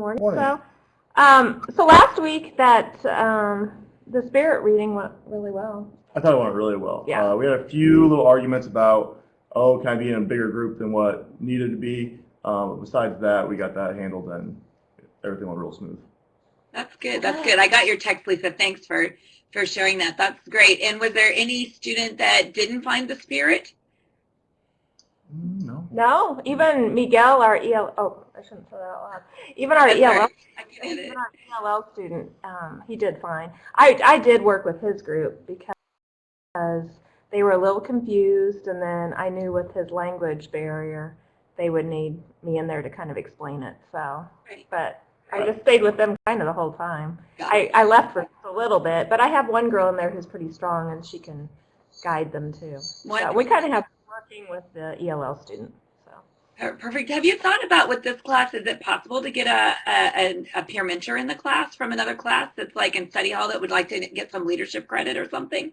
Morning. Morning. So last week the spirit reading went really well. I thought it went really well. Yeah. We had a few little arguments about, can I be in a bigger group than what needed to be? Besides that, we got that handled and everything went real smooth. That's good. That's good. I got your text, Lisa. Thanks for sharing that. That's great. And was there any student that didn't find the spirit? No. No, even Miguel, our EL. Oh, I shouldn't say that out loud. Even our ELL. I get it. Even our ELL student, he did fine. I did work with his group because they were a little confused, and then I knew with his language barrier, they would need me in there to kind of explain it. So, Right. but I just stayed with them kind of the whole time. Got it. I left for a little bit, but I have one girl in there who's pretty strong, and she can guide them too. So we kind of have working with the ELL student. So. Perfect. Have you thought about with this class, is it possible to get a peer mentor in the class from another class that's like in study hall that would like to get some leadership credit or something?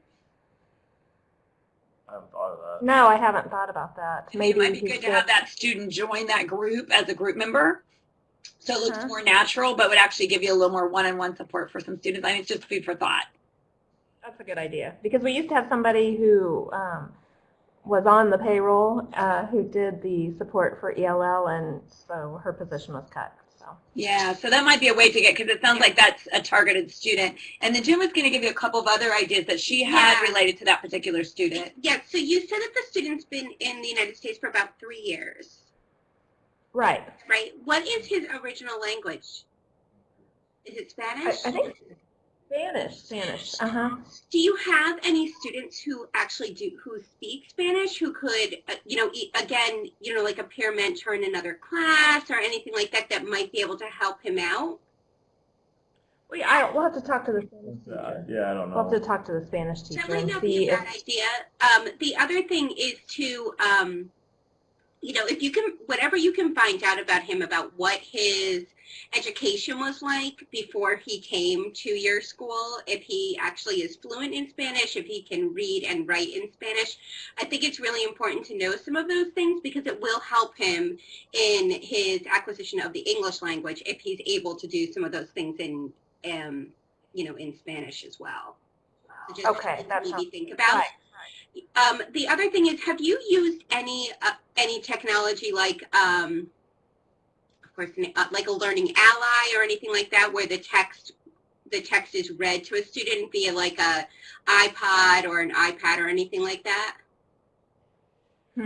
I haven't thought of that. No, I haven't thought about that. Maybe it might be good to have that student join that group as a group member. So it looks more natural, but would actually give you a little more one-on-one support for some students. I mean, it's just food for thought. That's a good idea. Because we used to have somebody who was on the payroll who did the support for ELL, and so her position was cut. So. Yeah, so that might be a way to get, because it sounds like that's a targeted student. And then Jen was going to give you a couple of other ideas that she had related to that particular student. Yeah, so you said that the student's been in the United States for about 3 years. Right. Right. What is his original language? Is it Spanish? I think Spanish. Do you have any students who actually who speak Spanish, who could, again, like a peer mentor in another class or anything like that that might be able to help him out? We'll have to talk to the Spanish teacher. Yeah, I don't know. We'll have to talk to the Spanish teacher That might and not see be a if. bad idea. The other thing is to, if you can, whatever you can find out about him, about what his education was like before he came to your school, if he actually is fluent in Spanish, if he can read and write in Spanish. I think it's really important to know some of those things because it will help him in his acquisition of the English language if he's able to do some of those things in Spanish as well. So just Okay, that's maybe think about. Right. The other thing is, have you used any technology like, of course, like a learning ally or anything like that, where the text is read to a student via like a iPod or an iPad or anything like that? We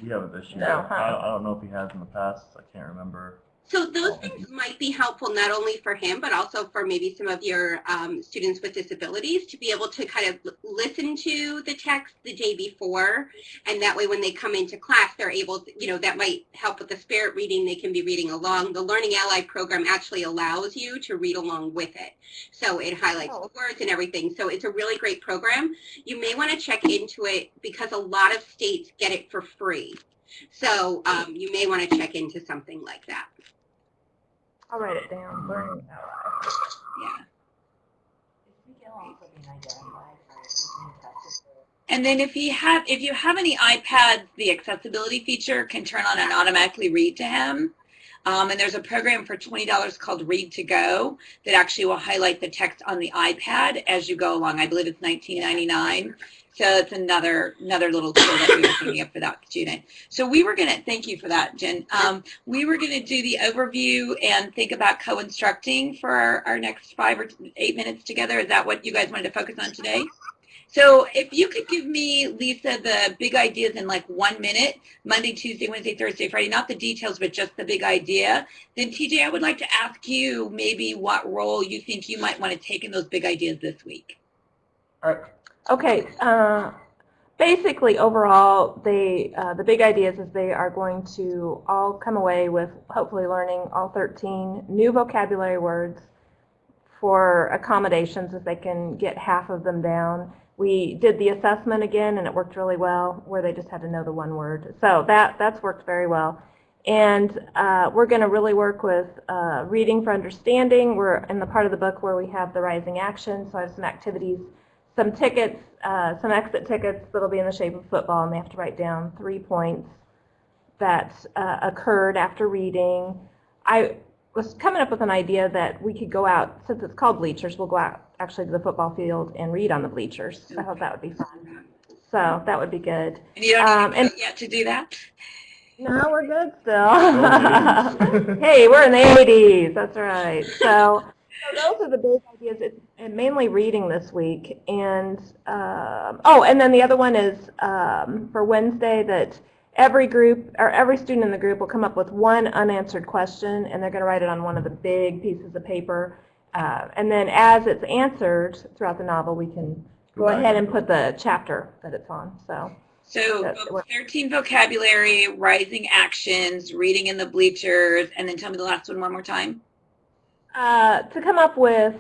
haven't this year. No. I don't know if he has in the past. I can't remember. So those things might be helpful not only for him, but also for maybe some of your students with disabilities to be able to kind of listen to the text the day before. And that way when they come into class, they're able to, that might help with the spirit reading. They can be reading along. The Learning Ally program actually allows you to read along with it. So it highlights the words and everything. So it's a really great program. You may want to check into it because a lot of states get it for free. So you may want to check into something like that. I'll write it down. Learning Ally. Yeah. And then if you have any iPads, the accessibility feature can turn on and automatically read to him. And there's a program for $20 called Read to Go that actually will highlight the text on the iPad as you go along. I believe it's $19.99. So it's another little tool that we were thinking of for that student. So we were going to, thank you for that, Jen. We were going to do the overview and think about co-instructing for our next 5 or 8 minutes together. Is that what you guys wanted to focus on today? So if you could give me, Lisa, the big ideas in like 1 minute, Monday, Tuesday, Wednesday, Thursday, Friday, not the details, but just the big idea. Then TJ, I would like to ask you maybe what role you think you might want to take in those big ideas this week. All right. Okay. Basically, overall, the big ideas is they are going to all come away with hopefully learning all 13 new vocabulary words for accommodations if they can get half of them down. We did the assessment again, and it worked really well, where they just had to know the one word. So that's worked very well. And we're going to really work with reading for understanding. We're in the part of the book where we have the rising action, so I have some activities, some tickets, some exit tickets that'll be in the shape of football, and they have to write down 3 points that occurred after reading. was coming up with an idea that we could go out, since it's called bleachers, we'll go out actually to the football field and read on the bleachers. I thought that would be fun. So that would be good. And you don't need to yet to do that? No, we're good still. Hey, we're in the 80s. That's right. So those are the big ideas. It's mainly reading this week. And, and then the other one is for Wednesday that every group, or every student in the group will come up with one unanswered question, and they're going to write it on one of the big pieces of paper. And then as it's answered throughout the novel, we can go ahead and put the chapter that it's on. So 13 vocabulary, rising actions, reading in the bleachers, and then tell me the last one more time. To come up with,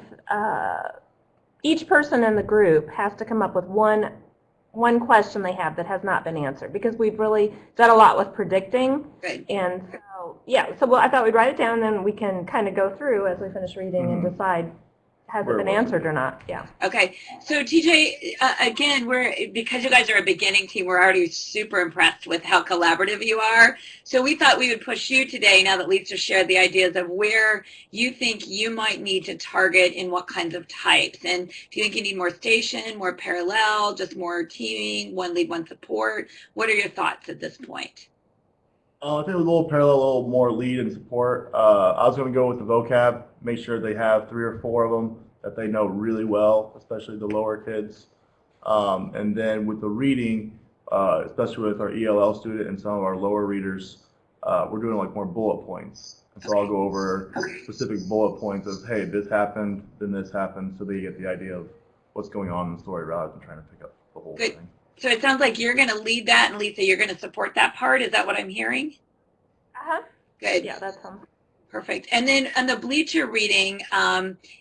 each person in the group has to come up with one question they have that has not been answered, because we've really done a lot with predicting. Good. And so, I thought we'd write it down, and then we can kind of go through as we finish reading and decide has it been answered or not. Yeah. Okay. So TJ, again, because you guys are a beginning team, we're already super impressed with how collaborative you are. So we thought we would push you today, now that Lisa shared the ideas of where you think you might need to target in what kinds of types. And do you think you need more station, more parallel, just more teaming, one lead, one support? What are your thoughts at this point? I think a little parallel, a little more lead and support. I was going to go with the vocab, make sure they have 3 or 4 of them that they know really well, especially the lower kids. And then with the reading, especially with our ELL student and some of our lower readers, we're doing like more bullet points. And so I'll go over specific bullet points of, hey, this happened, then this happened, so they get the idea of what's going on in the story rather than trying to pick up the whole thing. So it sounds like you're going to lead that, and Lisa, you're going to support that part. Is that what I'm hearing? Uh-huh. Good. Yeah, that's perfect. And then on the bleacher reading,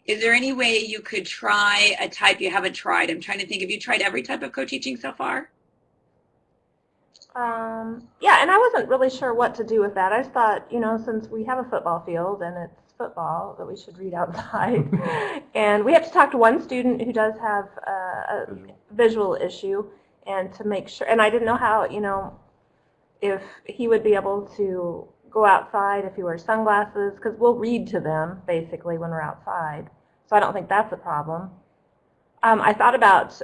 is there any way you could try a type you haven't tried? I'm trying to think. Have you tried every type of co-teaching so far? Yeah, and I wasn't really sure what to do with that. I just thought, since we have a football field and it's football, that we should read outside. And we have to talk to one student who does have a visual issue, and to make sure, and I didn't know how, if he would be able to go outside if he wears sunglasses, because we'll read to them basically when we're outside. So I don't think that's a problem. I thought about,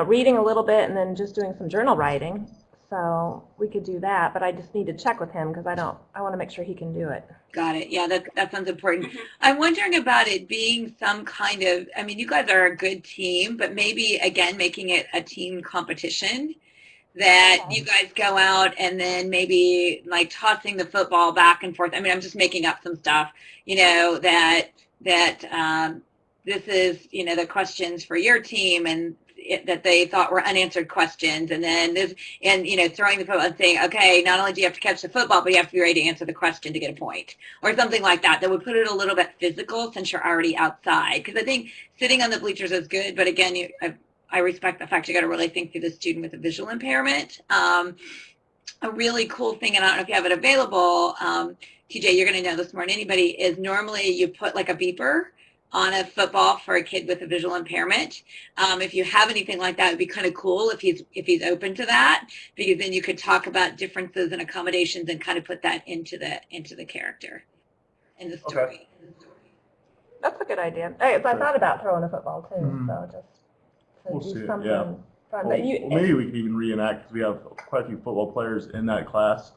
reading a little bit and then just doing some journal writing. So we could do that, but I just need to check with him because I want to make sure he can do it. Got it. Yeah, that sounds important. I'm wondering about it being some kind of, you guys are a good team, but maybe, again, making it a team competition, that you guys go out and then maybe like tossing the football back and forth. I'm just making up some stuff, that this is, the questions for your team, and that they thought were unanswered questions, and then this, and throwing the football and saying, okay, not only do you have to catch the football, but you have to be ready to answer the question to get a point, or something like that. That would put it a little bit physical since you're already outside. Because I think sitting on the bleachers is good, but again, I respect the fact you got to really think through the student with a visual impairment. A really cool thing, and I don't know if you have it available, TJ, you're going to know this more than anybody, is normally you put like a beeper on a football for a kid with a visual impairment. If you have anything like that, it would be kind of cool if he's open to that, because then you could talk about differences and accommodations and kind of put that into the character and the story. Okay. That's a good idea. I thought about throwing a football too, so just to do something fun. Well, maybe we can even reenact, because we have quite a few football players in that class.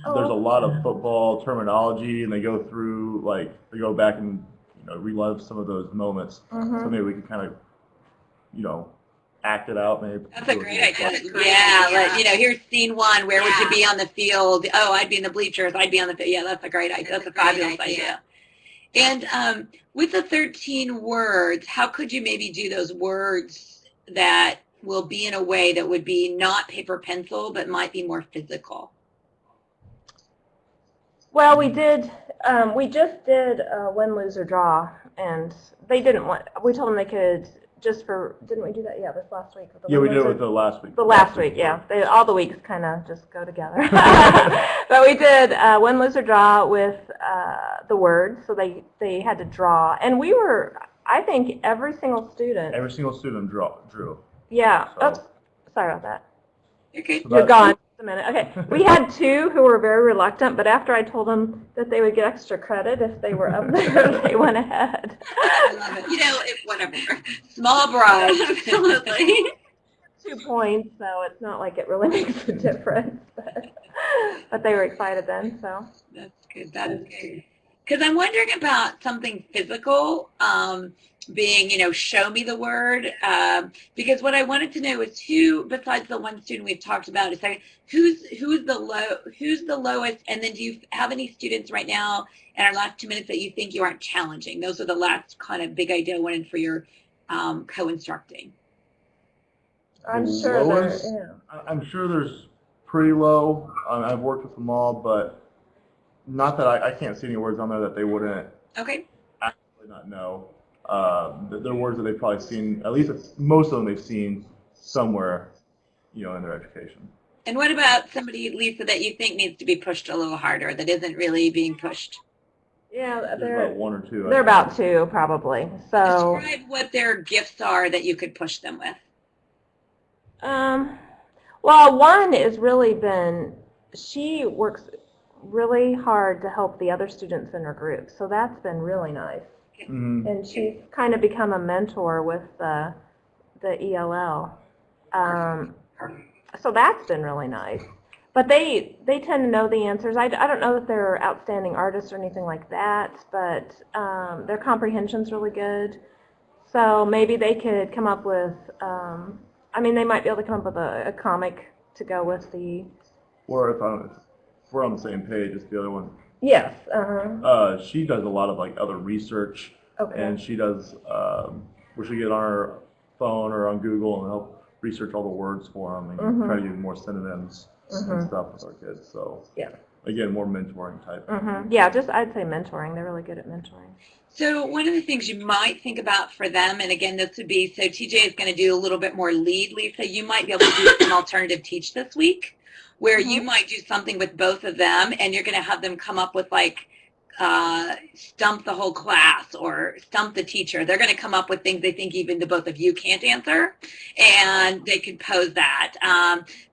There's a lot of football terminology, and they go through, they go back and relive some of those moments. So maybe we could kind of, act it out. Maybe. That's a great idea. Yeah, here's scene 1. Where would you be on the field? Oh, I'd be in the bleachers. I'd be on the field. Yeah, that's a great idea. That's a fabulous idea. And with the 13 words, how could you maybe do those words that will be in a way that would be not paper pencil, but might be more physical? Well, we just did win, lose, or draw, and they didn't want, we told them they could didn't we do that? Yeah, this last week. Yeah, we did it with the last week. The last week, yeah. All the weeks kind of just go together. But we did win, lose, or draw with the words, so they had to draw. And I think every single student drew. Yeah. So. Oops. Sorry about that. Okay. You're gone. a minute. Okay, we had two who were very reluctant, but after I told them that they would get extra credit if they were up there, they went ahead. I love it. You know, whatever. Small bribes. Absolutely. 2 points, so it's not like it really makes a difference. But they were excited then, so. That's good. That is good. Because I'm wondering about something physical, being, show me the word. Because what I wanted to know is who, besides the one student we've talked about, is like, who's the lowest, and then do you have any students right now in our last 2 minutes that you think you aren't challenging? Those are the last kind of big idea I wanted for your co-instructing. I'm The sure lowest? they're, I'm sure there's pretty low. I've worked with them all, but not that I can't see any words on there that they wouldn't Okay. actually not know. They're words that they've probably seen, at least most of them they've seen somewhere, in their education. And what about somebody, Lisa, that you think needs to be pushed a little harder, that isn't really being pushed? yeah, There's they're, about one or two. they're about 2 probably, so. Describe what their gifts are that you could push them with. Well, one has really been, she works really hard to help the other students in her group, so that's been really nice. Mm-hmm. And she's kind of become a mentor with the ELL. So that's been really nice. But they tend to know the answers. I don't know that they're outstanding artists or anything like that, but their comprehension's really good. So maybe they could come up with, they might be able to come up with a comic to go with the... Or if we're on the same page, it's the other one. Yes, She does a lot of other research, okay. and she does where she get on her phone or on Google and help research all the words for them and Mhm. try to use more synonyms and stuff with our kids. So Yeah. Again, more mentoring type. Yeah, I'd say mentoring. They're really good at mentoring. So one of the things you might think about for them, and again, this would be, so TJ is going to do a little bit more lead, Lisa. You might be able to do some alternative teach this week, where you might do something with both of them, and you're going to have them come up with stump the whole class or stump the teacher. They're going to come up with things they think even the both of you can't answer, and they could pose that.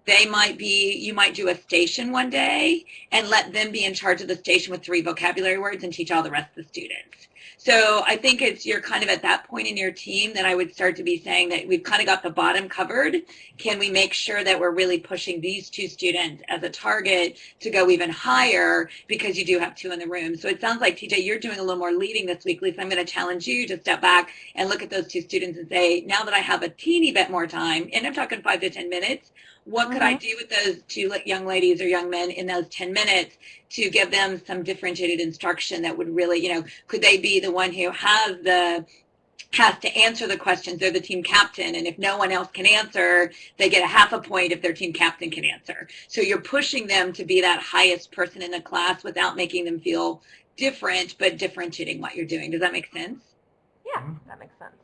You might do a station one day and let them be in charge of the station with 3 vocabulary words and teach all the rest of the students. So I think you're kind of at that point in your team that I would start to be saying that we've kind of got the bottom covered. Can we make sure that we're really pushing these 2 students as a target to go even higher, because you do have 2 in the room? So it sounds like, TJ, you're doing a little more leading this week. Lisa, I'm going to challenge you to step back and look at those 2 students and say, now that I have a teeny bit more time, and I'm talking 5 to 10 minutes, what could I do with those 2 young ladies or young men in those 10 minutes to give them some differentiated instruction that would really, could they be the one who has to answer the questions? They're the team captain, and if no one else can answer, they get a half a point if their team captain can answer. So you're pushing them to be that highest person in the class without making them feel different, but differentiating what you're doing. Does that make sense? Yeah, that makes sense.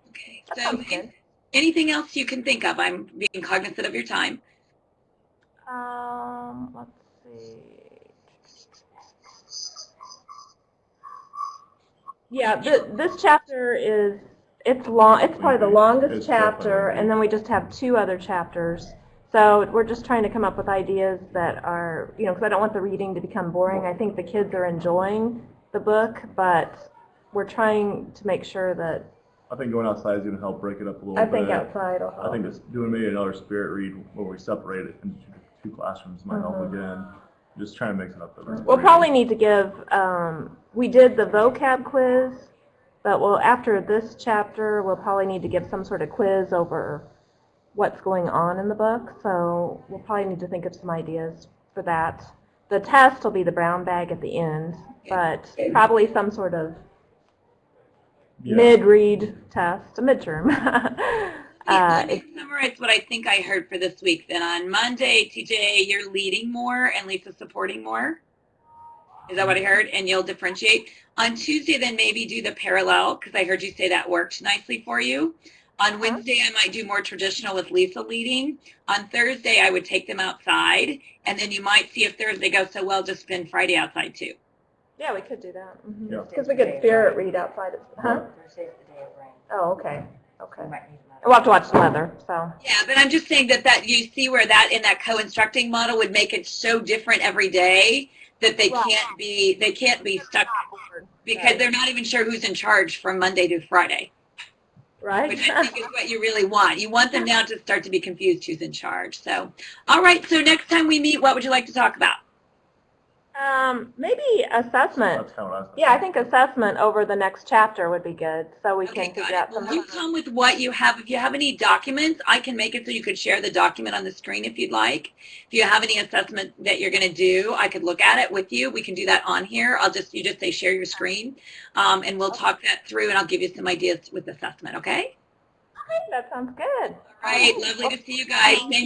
Okay. That So sounds good. anything else you can think of? I'm being cognizant of your time. Let's see. Yeah, this chapter it's long. It's probably the longest It's chapter, definitely. and then we just have 2 other chapters. So we're just trying to come up with ideas that are, because I don't want the reading to become boring. I think the kids are enjoying the book, but we're trying to make sure that I think going outside is going to help break it up a little I bit. think outside will help. I think just doing maybe another spirit read where we separate it into 2 classrooms might help again. Just trying to mix it up. We'll probably need to give, we did the vocab quiz, but after this chapter, we'll probably need to give some sort of quiz over what's going on in the book. So we'll probably need to think of some ideas for that. The test will be the brown bag at the end, but probably some sort of mid-read test, a midterm. Let me summarize what I think I heard for this week. Then on Monday, TJ, you're leading more and Lisa's supporting more. Is that what I heard? And you'll differentiate. On Tuesday, then maybe do the parallel, because I heard you say that worked nicely for you. On Wednesday, I might do more traditional with Lisa leading. On Thursday, I would take them outside. And then you might see if Thursday goes so well, just spend Friday outside too. Yeah, we could do that. Yeah. Because we could spirit read outside. Huh? Thursday's the day of rain. Oh, okay. Okay. We might need another We'll have to watch the weather, so. Yeah, but I'm just saying that you see where that in that co-instructing model would make it so different every day that they Right. can't be stuck because they're not even sure who's in charge from Monday to Friday, Right? which I think is what you really want. You want them now to start to be confused who's in charge. So, all right. So next time we meet, what would you like to talk about? Maybe assessment. That's kind of what I was Yeah, I think assessment over the next chapter would be good, so we Okay, can got figure it. out some. Well, you come with what you have. If you have any documents, I can make it so you could share the document on the screen if you'd like. If you have any assessment that you're going to do, I could look at it with you. We can do that on here. You just say share your screen, and we'll talk that through, and I'll give you some ideas with assessment. Okay? That sounds good. All right. Lovely to see you guys. Thank you.